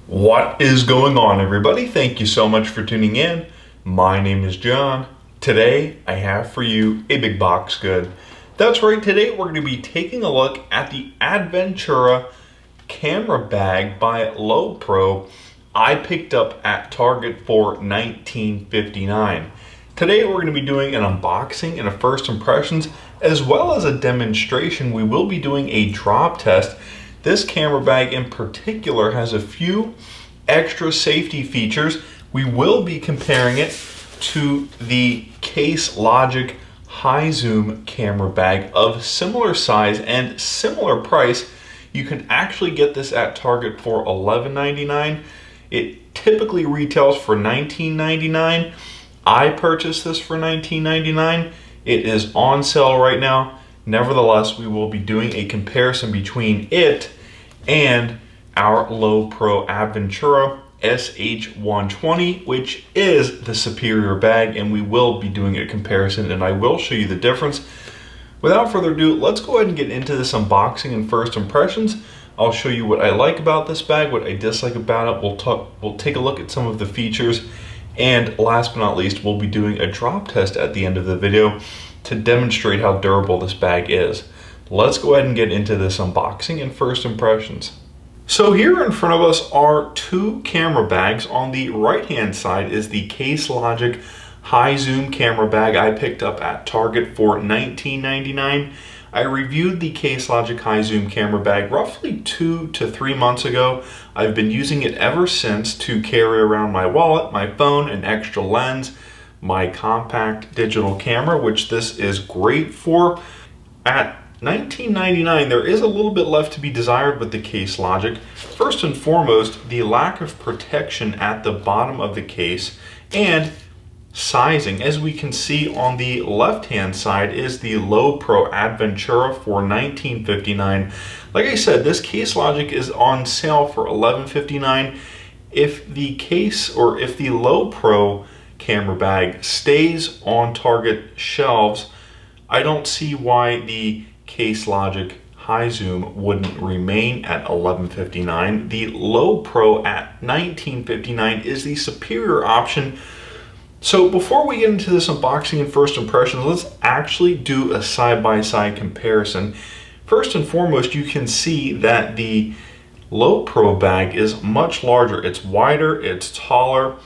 What is going on, everybody? Thank you so much for tuning in. My name is John. Today I have for you a big box good. That's right, today we're going to be taking a look at the Adventura camera bag by Lowepro I picked up at Target for $19.59. Today we're going to be doing an unboxing and a first impressions as well as a demonstration. We will be doing a drop test. This camera bag in particular has a few extra safety features. We will be comparing it to the Case Logic high zoom camera bag of similar size and similar price. You can actually get this at Target for $11.99. It typically retails for $19.99. I purchased this for $19.99. It is on sale right now. Nevertheless, we will be doing a comparison between it and our Lowepro Adventura SH120, which is the superior bag, and we will be doing a comparison and I will show you the difference. Without further ado, let's go ahead and get into this unboxing and first impressions. I'll show you what I like about this bag, what I dislike about it. We'll take a look at some of the features, and last but not least, we'll be doing a drop test at the end of the video to demonstrate how durable this bag is. Let's go ahead and get into this unboxing and first impressions. So here in front of us are two camera bags. On the right hand side is the Case Logic high zoom camera bag I picked up at Target for $19.99. I reviewed the Case Logic high zoom camera bag roughly 2 to 3 months ago. I've been using it ever since to carry around my wallet, my phone, an extra lens, my compact digital camera, which this is great for. At $19.99, there is a little bit left to be desired with the Case Logic. First and foremost, the lack of protection at the bottom of the case and sizing. As we can see on the left hand side is the Lowepro Adventura for $19.59. Like I said, this Case Logic is on sale for $11.59. If the case or if the Lowepro camera bag stays on Target shelves, I don't see why the Case Logic high zoom wouldn't remain at $11.59. The Lowepro at $19.59 is the superior option. So before we get into this unboxing and first impressions, let's actually do a side-by-side comparison. First and foremost, you can see that the Lowepro bag is much larger. It's wider, it's taller,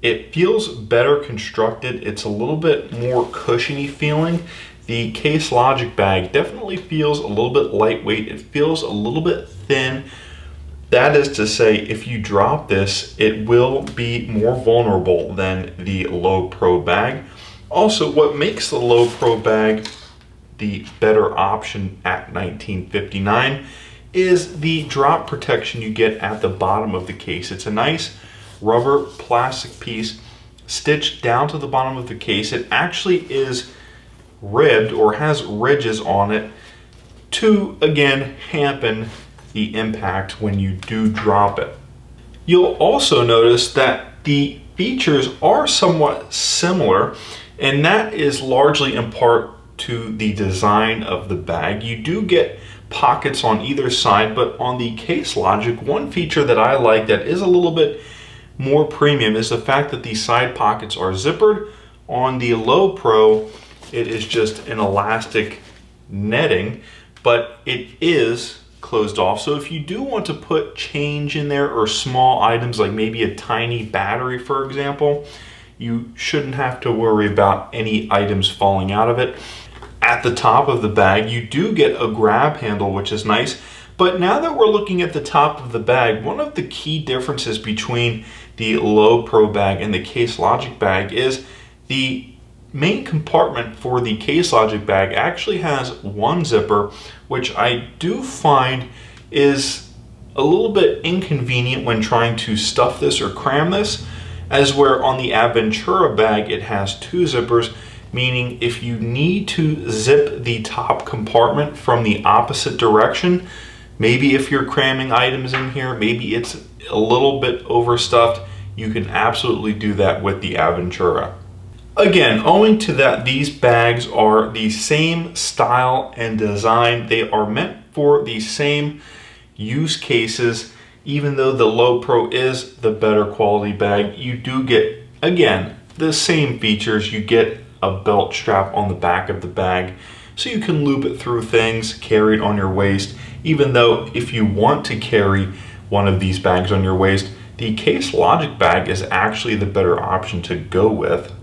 it feels better constructed, it's a little bit more cushiony feeling. The Case Logic bag definitely feels a little bit lightweight, it feels a little bit thin. That is to say, if you drop this, it will be more vulnerable than the Lowepro bag. Also, what makes the Lowepro bag the better option at $19.59 is the drop protection you get at the bottom of the case. It's a nice rubber plastic piece stitched down to the bottom of the case. It actually is ribbed or has ridges on it to, again, dampen the impact when you do drop it. You'll also notice that the features are somewhat similar, and that is largely in part to the design of the bag. You do get pockets on either side, but on the Case Logic, one feature that I like that is a little bit more premium is the fact that the side pockets are zippered. On the Lowepro, it is just an elastic netting, but it is closed off. So if you do want to put change in there or small items like maybe a tiny battery, for example, you shouldn't have to worry about any items falling out of it. At the top of the bag, you do get a grab handle, which is nice. But now that we're looking at the top of the bag, one of the key differences between the Lowepro bag and the Case Logic bag is the main compartment for the Case Logic bag actually has one zipper, which I do find is a little bit inconvenient when trying to stuff this or cram this, as where on the Adventura bag it has two zippers, meaning if you need to zip the top compartment from the opposite direction, maybe if you're cramming items in here, maybe it's a little bit overstuffed, you can absolutely do that with the Adventura. Again, owing to that, these bags are the same style and design. They are meant for the same use cases. even though the Lowepro is the better quality bag, you do get, again, the same features. You get a belt strap on the back of the bag, so you can loop it through things, carry it on your waist, even though if you want to carry one of these bags on your waist, the Case Logic bag is actually the better option to go with.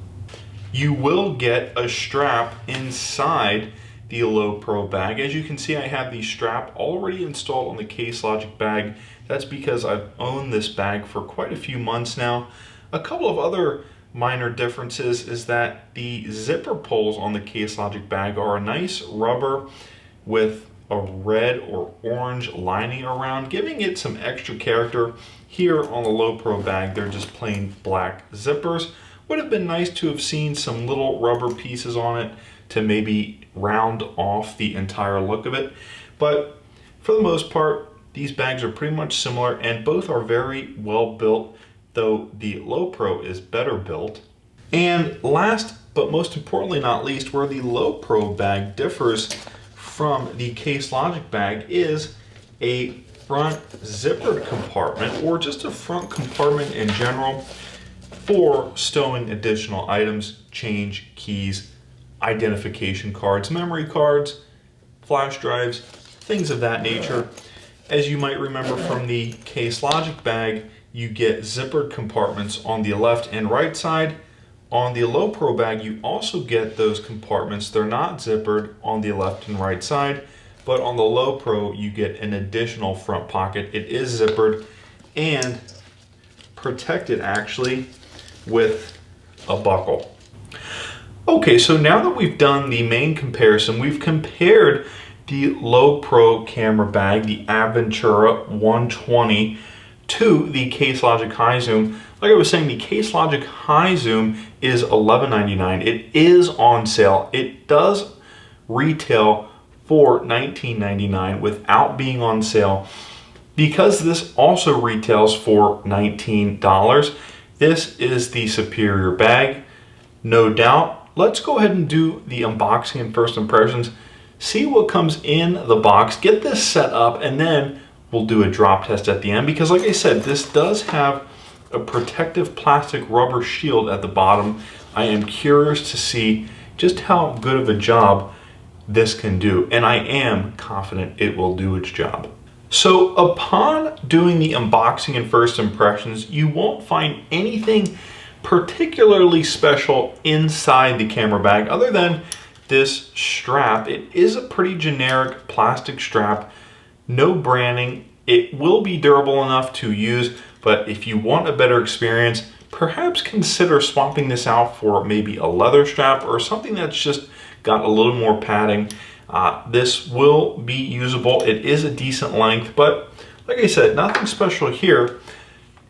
You will get a strap inside the Lowepro bag. As you can see, I have the strap already installed on the Case Logic bag. That's because I've owned this bag for quite a few months now. A couple of other minor differences is that the zipper pulls on the Case Logic bag are a nice rubber with a red or orange lining around, giving it some extra character. Here on the Lowepro bag, they're just plain black zippers. Would have been nice to have seen some little rubber pieces on it to maybe round off the entire look of it. But for the most part, these bags are pretty much similar and both are very well built, though the Lowepro is better built. And last but most importantly not least, where the Lowepro bag differs from the Case Logic bag is a front zippered compartment, or just a front compartment in general, for stowing additional items, change, keys, identification cards, memory cards, flash drives, things of that nature. As you might remember from the Case Logic bag, you get zippered compartments on the left and right side. On the Lowepro bag, you also get those compartments. They're not zippered on the left and right side, but on the Lowepro, you get an additional front pocket. It is zippered and protected actually with a buckle. Okay, so now that we've done the main comparison, we've compared the Lowepro camera bag, the Adventura 120, to the Case Logic High Zoom. Like I was saying, the Case Logic High Zoom is $11.99. It is on sale. It does retail for $19.99 without being on sale. Because this also retails for $19, this is the superior bag, no doubt. Let's go ahead and do the unboxing and first impressions. See what comes in the box, get this set up, and then we'll do a drop test at the end. Because like I said, this does have a protective plastic rubber shield at the bottom. I am curious to see just how good of a job this can do, and I am confident it will do its job. So upon doing the unboxing and first impressions, you won't find anything particularly special inside the camera bag other than this strap. It is a pretty generic plastic strap, no branding. It will be durable enough to use, but if you want a better experience, perhaps consider swapping this out for maybe a leather strap or something that's just got a little more padding. This will be usable. It is a decent length, but like I said, nothing special here.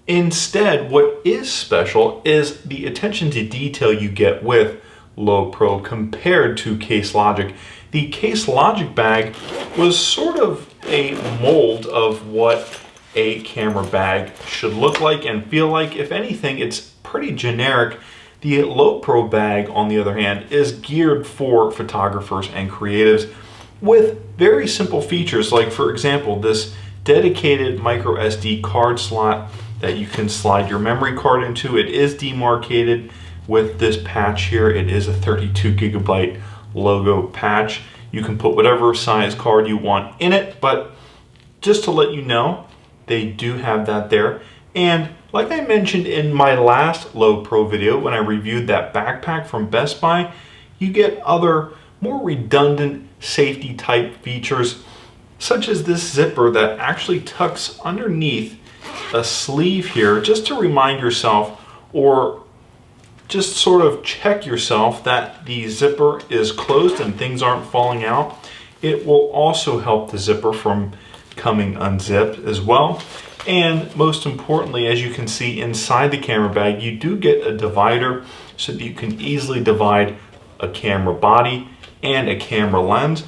Instead, what is special is the attention to detail you get with Lowepro compared to Case Logic. The Case Logic bag was sort of a mold of what a camera bag should look like and feel like. If anything, it's pretty generic. The Lowepro bag, on the other hand, is geared for photographers and creatives with very simple features, like for example, this dedicated micro SD card slot that you can slide your memory card into. It is demarcated with this patch here. It is a 32 gigabyte logo patch. You can put whatever size card you want in it, but just to let you know, they do have that there. And like I mentioned in my last Lowepro video when I reviewed that backpack from Best Buy, you get other more redundant safety type features, such as this zipper that actually tucks underneath a sleeve here, just to remind yourself, or just sort of check yourself that the zipper is closed and things aren't falling out. It will also help the zipper from coming unzipped as well. And most importantly, as you can see inside the camera bag, you do get a divider so that you can easily divide a camera body and a camera lens.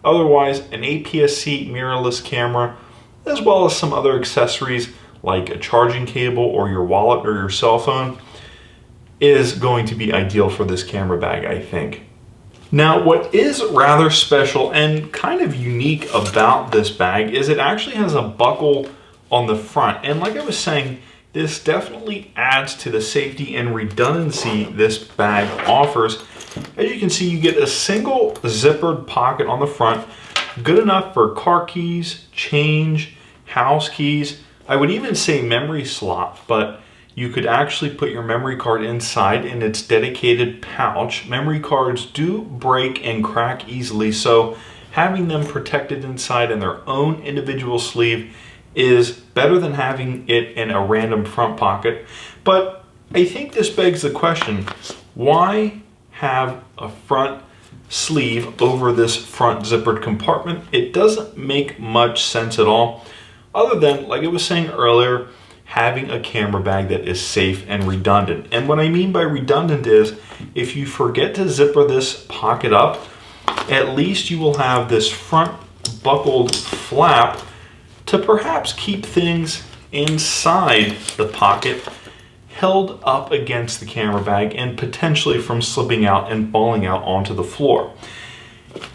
Otherwise, an APS-C mirrorless camera, as well as some other accessories like a charging cable or your wallet or your cell phone, is going to be ideal for this camera bag, I think. Now, what is rather special and kind of unique about this bag is it actually has a buckle on the front. And like I was saying, this definitely adds to the safety and redundancy this bag offers. As you can see, you get a single zippered pocket on the front, good enough for car keys, change, house keys. I would even say memory slot, but you could actually put your memory card inside in its dedicated pouch. Memory cards do break and crack easily, so having them protected inside in their own individual sleeve is better than having it in a random front pocket. But I think this begs the question, why have a front sleeve over this front zippered compartment? It doesn't make much sense at all, other than, like I was saying earlier, having a camera bag that is safe and redundant. And what I mean by redundant is, if you forget to zipper this pocket up, at least you will have this front buckled flap to perhaps keep things inside the pocket held up against the camera bag and potentially from slipping out and falling out onto the floor.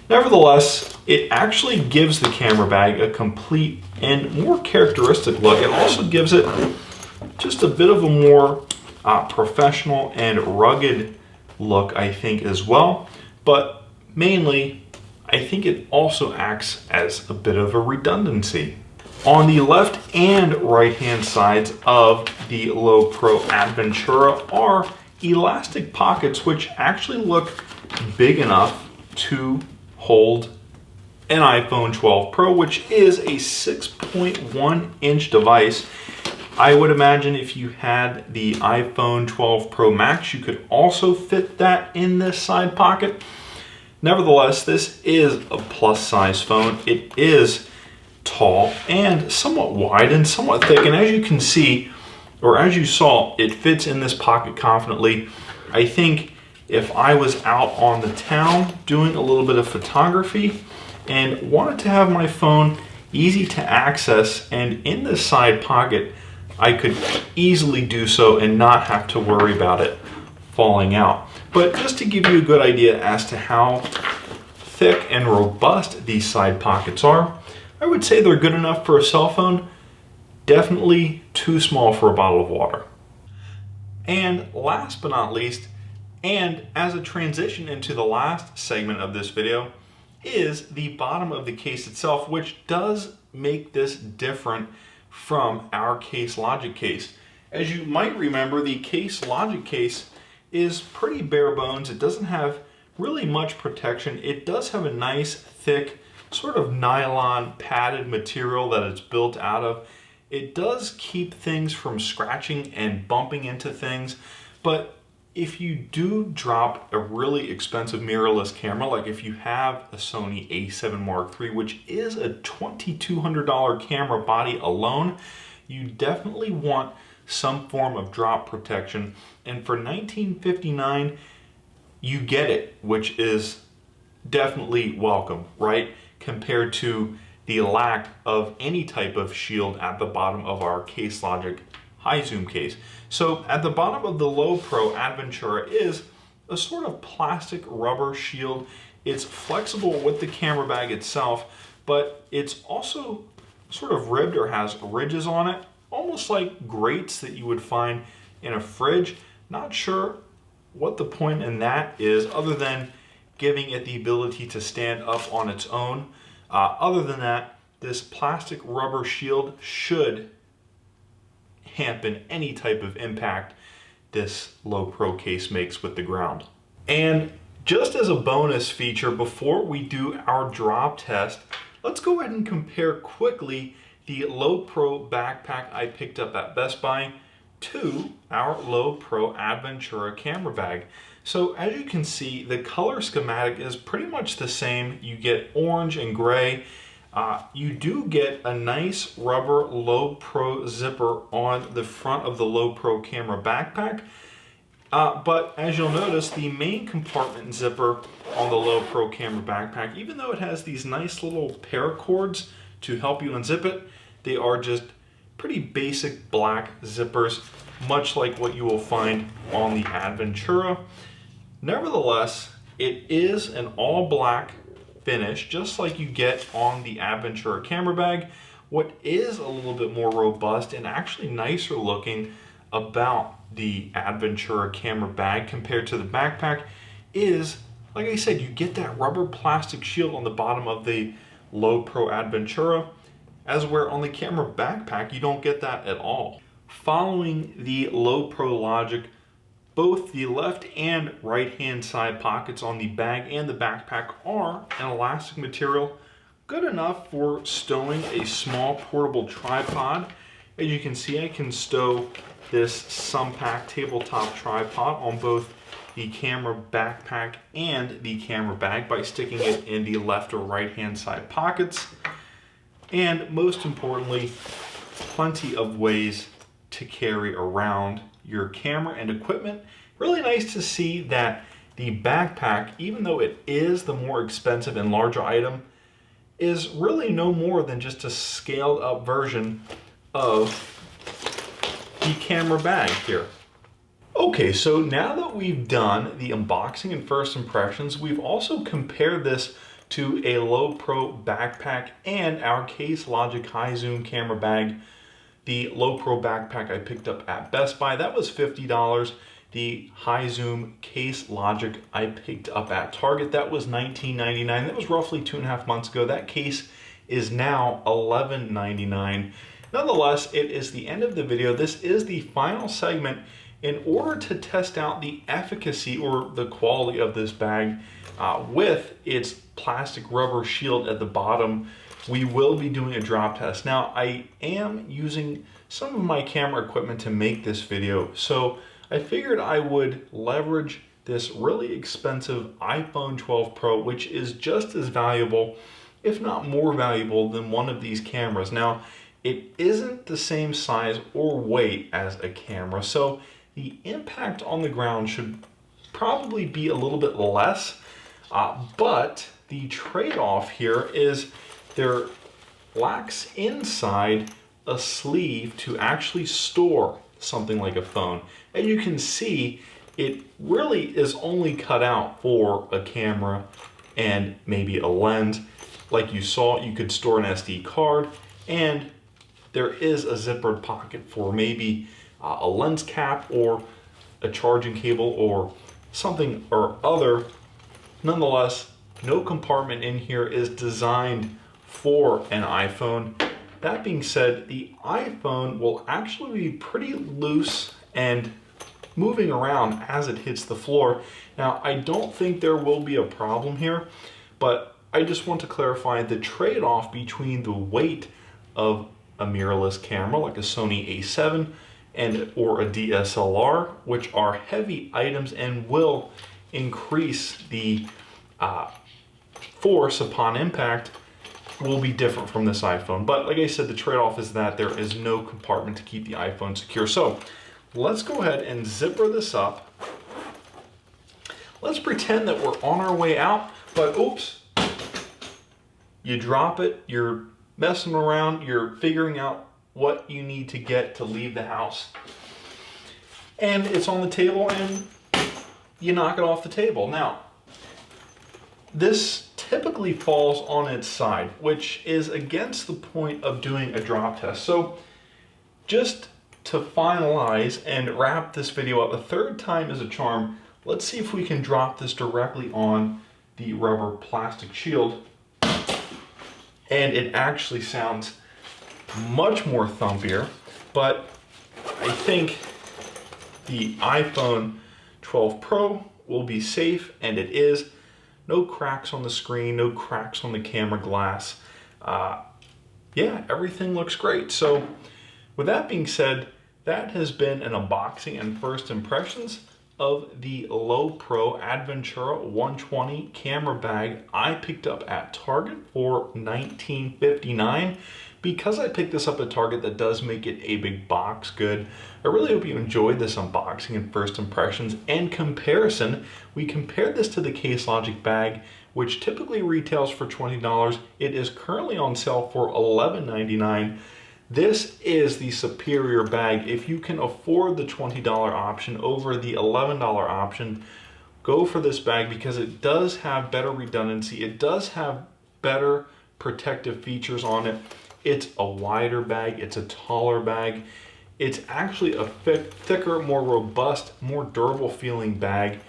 Nevertheless, it actually gives the camera bag a complete and more characteristic look. It also gives it just a bit of a more professional and rugged look, I think, as well. But mainly, I think it also acts as a bit of a redundancy. On the left and right hand sides of the Lowepro Adventura are elastic pockets which actually look big enough to hold an iPhone 12 Pro, which is a 6.1 inch device. I would imagine if you had the iPhone 12 Pro Max, you could also fit that in this side pocket. Nevertheless, this is a plus size phone. It is tall and somewhat wide and somewhat thick, and as you can see, or as you saw, it fits in this pocket confidently. I think if I was out on the town doing a little bit of photography and wanted to have my phone easy to access and in this side pocket, I could easily do so and not have to worry about it falling out. But just to give you a good idea as to how thick and robust these side pockets are, I would say they're good enough for a cell phone, definitely too small for a bottle of water. And last but not least, and as a transition into the last segment of this video, is the bottom of the case itself, which does make this different from our Case Logic case. As you might remember, the Case Logic case is pretty bare bones. It doesn't have really much protection. It does have a nice thick sort of nylon padded material that it's built out of. It does keep things from scratching and bumping into things, but if you do drop a really expensive mirrorless camera, like if you have a Sony a7 Mark III, which is a $2,200 camera body alone, you definitely want some form of drop protection. And for $19.59, you get it, which is definitely welcome, right? Compared to the lack of any type of shield at the bottom of our Case Logic high zoom case. So at the bottom of the Lowepro Adventura is a sort of plastic rubber shield. It's flexible with the camera bag itself, but it's also sort of ribbed or has ridges on it, almost like grates that you would find in a fridge. Not sure what the point in that is, other than giving it the ability to stand up on its own. Other than that, this plastic rubber shield should dampen any type of impact this Lowepro case makes with the ground. And just as a bonus feature, before we do our drop test, let's go ahead and compare quickly the Lowepro backpack I picked up at Best Buy to our Lowepro Adventura camera bag. So as you can see, the color schematic is pretty much the same. You get orange and gray. You do get a nice rubber Lowepro zipper on the front of the Lowepro camera backpack. But as you'll notice, the main compartment zipper on the Lowepro camera backpack, even though it has these nice little paracords to help you unzip it, they are just pretty basic black zippers, much like what you will find on the Adventura. Nevertheless, it is an all black finish, just like you get on the Adventura camera bag, what is a little bit more robust and actually nicer looking about the Adventura camera bag compared to the backpack is, like I said, you get that rubber plastic shield on the bottom of the Lowepro Adventura, as where on the camera backpack you don't get that at all. Following the Lowepro logic, both the left and right hand side pockets on the bag and the backpack are an elastic material, good enough for stowing a small portable tripod. As you can see, I can stow this Sumpac tabletop tripod on both the camera backpack and the camera bag by sticking it in the left or right hand side pockets. And most importantly, plenty of ways to carry around your camera and equipment. Really nice to see that the backpack, even though it is the more expensive and larger item, is really no more than just a scaled up version of the camera bag here. Okay, so now that we've done the unboxing and first impressions, we've also compared this to a Lowepro backpack and our Case Logic High Zoom camera bag. The Lowepro backpack I picked up at Best Buy, that was $50. The High Zoom Case Logic I picked up at Target, that was $19.99. That was roughly 2.5 months ago. That case is now $11.99. Nonetheless, it is the end of the video. This is the final segment in order to test out the efficacy or the quality of this bag with its plastic rubber shield at the bottom. We will be doing a drop test. Now, I am using some of my camera equipment to make this video, so I figured I would leverage this really expensive iPhone 12 Pro, which is just as valuable, if not more valuable, than one of these cameras. Now, it isn't the same size or weight as a camera, so the impact on the ground should probably be a little bit less, but the trade-off here is there lacks inside a sleeve to actually store something like a phone. And you can see it really is only cut out for a camera and maybe a lens. Like you saw, you could store an SD card, and there is a zippered pocket for maybe a lens cap or a charging cable or something or other. Nonetheless, no compartment in here is designed for an iPhone. That being said, the iPhone will actually be pretty loose and moving around as it hits the floor. Now, I don't think there will be a problem here, but I just want to clarify the trade-off between the weight of a mirrorless camera like a Sony A7 and or a DSLR, which are heavy items and will increase the force upon impact, will be different from this iPhone. But like I said, the trade-off is that there is no compartment to keep the iPhone secure. So let's go ahead and zipper this up. Let's pretend that we're on our way out, but oops, you drop it, you're messing around, you're figuring out what you need to get to leave the house, and it's on the table and you knock it off the table. Now, this typically falls on its side, which is against the point of doing a drop test. So just to finalize and wrap this video up, a third time is a charm. Let's see if we can drop this directly on the rubber plastic shield. And it actually sounds much more thumpier, but I think the iPhone 12 Pro will be safe, and it is. No cracks on the screen, no cracks on the camera glass. Yeah, everything looks great. So with that being said, that has been an unboxing and first impressions of the Lowepro Adventura 120 camera bag I picked up at Target for $19.59. Because I picked this up at Target, that does make it a big box good. I really hope you enjoyed this unboxing and first impressions and comparison. We compared this to the Case Logic bag, which typically retails for $20. It is currently on sale for $11.99. This is the superior bag. If you can afford the $20 option over the $11 option, go for this bag because it does have better redundancy. It does have better protective features on it. It's a wider bag, it's a taller bag. It's actually a thicker, more robust, more durable feeling bag.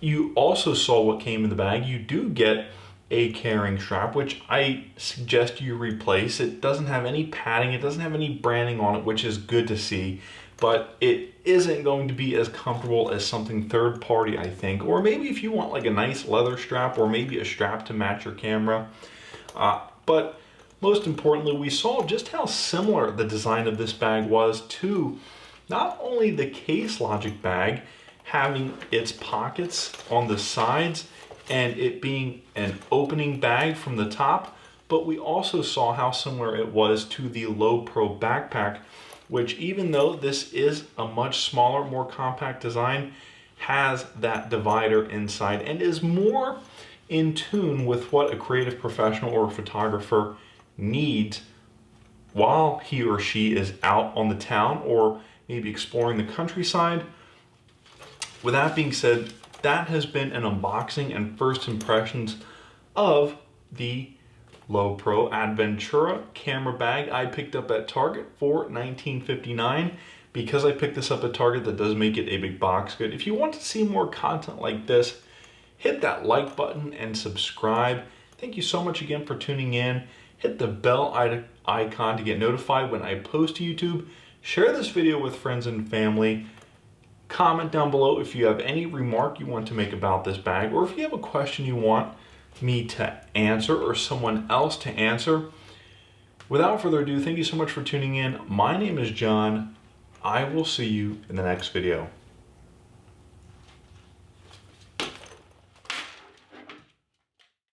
You also saw what came in the bag. You do get a carrying strap, which I suggest you replace. It doesn't have any padding, it doesn't have any branding on it, which is good to see, but it isn't going to be as comfortable as something third party, I think. Or maybe if you want like a nice leather strap, or maybe a strap to match your camera. But most importantly, we saw just how similar the design of this bag was to not only the Case Logic bag, having its pockets on the sides and it being an opening bag from the top, but we also saw how similar it was to the Lowepro backpack, which, even though this is a much smaller, more compact design, has that divider inside and is more in tune with what a creative professional or a photographer needs while he or she is out on the town or maybe exploring the countryside. With that being said, that has been an unboxing and first impressions of the Lowepro Adventura camera bag I picked up at Target for $19.59. Because I picked this up at Target, that does make it a big box good. If you want to see more content like this, hit that like button and subscribe. Thank you so much again for tuning in. Hit the bell icon to get notified when I post to YouTube. Share this video with friends and family. Comment down below if you have any remark you want to make about this bag, or if you have a question you want me to answer or someone else to answer. Without further ado, thank you so much for tuning in. My name is John. I will see you in the next video.